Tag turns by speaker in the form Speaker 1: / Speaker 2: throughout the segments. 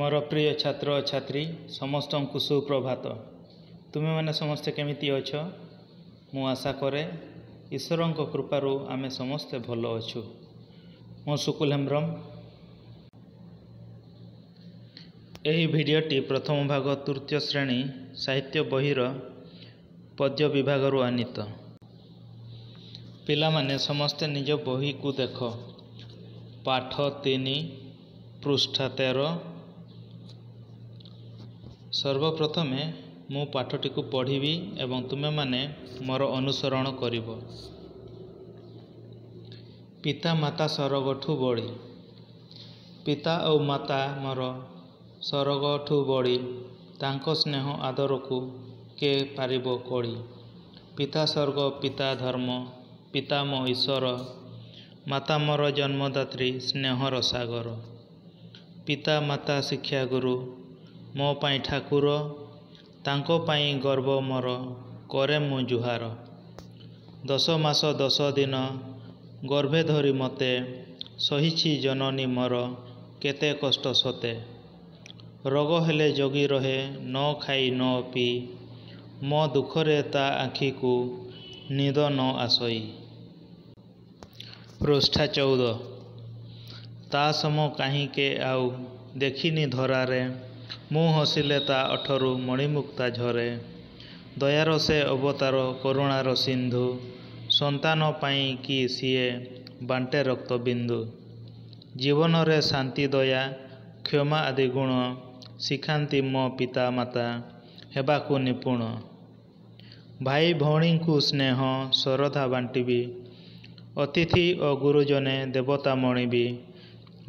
Speaker 1: मोर प्रिय छात्र छात्री समस्त को सुप्रभात। तुम्हें मैंने समस्ते केमिति अछ? मु आशा करे ईश्वर कृपारू आमे समस्ते भल अच्छु। मो सुकुल हेम्ब्रम। यही भिडियोटी प्रथम भाग तृतीय श्रेणी साहित्य बहिर पद्य विभाग आनीत। पिला माने समस्ते निज बही को देख। पाठ 3 पृष्ठा 13। सर्वप्रथमे मु पाठटी को पढ़ी एवं तुमे माने मोर अनुसरण करिवो। पिता माता सरगठू बड़ी। पिता और माता मोर सरगठू बड़ी, तांको स्नेह आदर को के पारिबो कड़ी। पिता स्वर्ग पिता धर्म, पिता मो ईश्वर, माता मोर जन्मदात्री स्नेहर सागर। पिता माता शिक्षा गुरु, मो पाई ठाकुर, तांको पाई गर्व मोर करे मु जुहार। 10 मास 10 दिन गर्भे धरी मते, सहिछि जननी मोर केते कष्ट सते। रोग हेले जगी रहे न खाई न पी, मो दुखरे ता आखि को निद न आसई। पृष्ठा 14। ता सम काहीं के आउ देखिनी धरारे, मु हसिले ता अठरू मणिमुक्ता झरे। दयार से अवतार करुणार सिंधु, संतान पाई कि सिए बांटे रक्त बिंदु। जीवन रे शांति दया क्षमा आदि गुण, शिखांती मो पिता माता हेबाकु निपुण। भाई भौणी को स्नेह श्रद्धा बांटिबी, अतिथि और गुरुजने देवता मणिबी।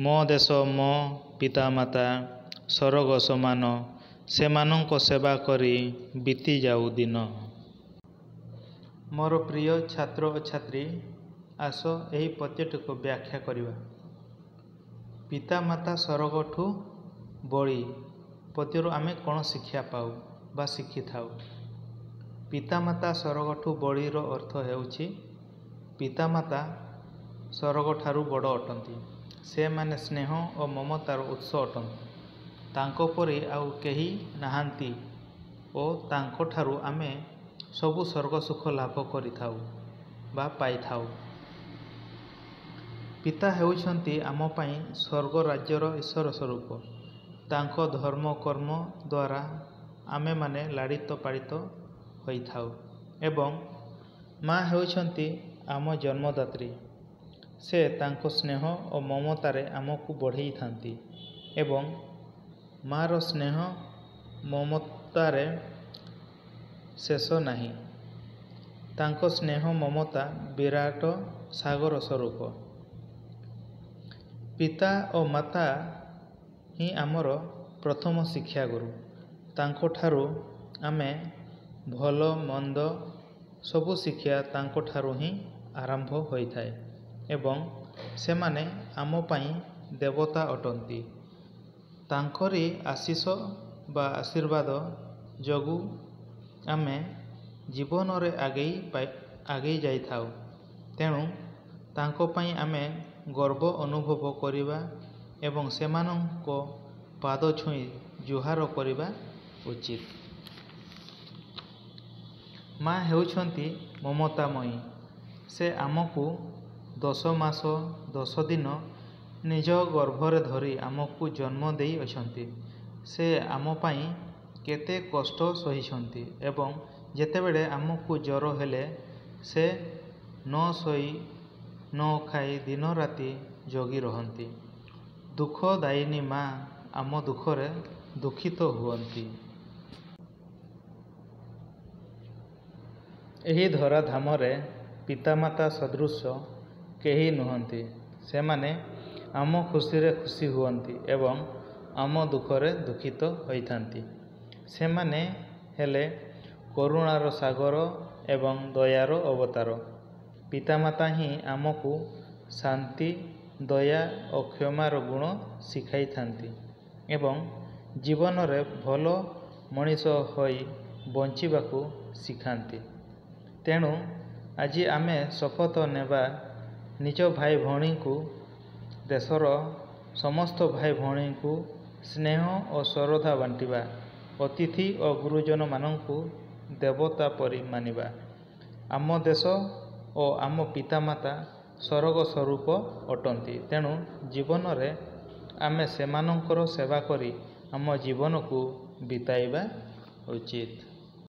Speaker 1: मो देश मो पिता माता सरग समान, सेमानंको सेवा करी बीती जाऊ दिन। मोर प्रिय छात्र और छात्री, आस यही पद्यटी को व्याख्या करिवा। पिता माता सरगठू बड़ी पद्यरू आमे कौन शिक्षा पाऊ बा शिखी थाऊ। पिता माता सरगठू बड़ीर अर्थ हेउछि पिता माता सरग ठारू बड़ अटंती। से माने स्नेह और ममतार उत्स अटंती। तांको परी आउ केही नाहांती ओ तांको ठारू आमे सबु स्वर्ग सुख लाभ करि थाऊ बा पाई थाऊ। पिता हेउछंती आम पाई स्वर्ग राज्यर ईश्वर स्वरूप। तांको धर्म कर्म द्वारा आमे माने लाड़ित पाड़ित होई थाऊ। एवं माँ हेउछंती आम जन्मदात्री। से तांको स्नेह और ममतारे आमको बढ़ई थांती। एवं मार स्नेह ममतारे शेष नाही। तांको स्नेह ममता विराट सागर स्वरूप। पिता और माता ही आमर प्रथम शिक्षा गुरु। तांको ठारू आमे भल मंद सबु शिक्षा तांको ठारू ही आरंभ होई थाए। एवं सेमाने आम पाई देवता अटंती। तांकरी आशीष बा आशीर्वाद जगु आमे जीवन रे आगे जाई थाऊ। तेणु तांको पाई आमे गर्व अनुभव करिबा एवं सेमानंको पाद छुई जुहार करिबा उचित। माँ हेउछंती ममतामयी। से आमको 10 मास 10 दिन निज गर्भरे धरी आमको जन्म देई अछंती। से आम पाई केते कष्ट सहिछंती एवं जेतेबेले आमको जर हेले से न सोई न खाई दिन राति जगी रहंती। दुखदायिनी माँ आम दुखरे दुखित हुअंती। एही धरा धामरे पितामाता सदृश केही नुहंती। से माने आम खुशी रे खुशी हुअंती एवं आम दुखरे दुखित होइथांती। से माने हेले करुणार सागर एवं दयार अवतार। पितामाता ही आमको शांति दया और क्षमार गुण शिखाई थांती एवं जीवन रे भल मनीष होई बंचिबाकू शिखांती। तेणु आज आमे शपथ नेबा निज भाई भौणी को, देशर समस्त भाई भौणी को ସ୍ନେହ ଓ ଶ୍ରଦ୍ଧା ବାଣ୍ଟିବା। ଅତିଥି ଓ ଗୁରୁଜନମାନଙ୍କୁ ଦେବତା ପରି ମାନିବା। ଆମ ଦେଶ ଓ ଆମ ପିତାମାତା ସ୍ୱର୍ଗ ସ୍ୱରୂପ ଅଟନ୍ତି। ତେଣୁ ଜୀବନରେ ଆମେ ସେମାନଙ୍କର ସେବା କରି ଆମ ଜୀବନକୁ ବିତାଇବା ଉଚିତ।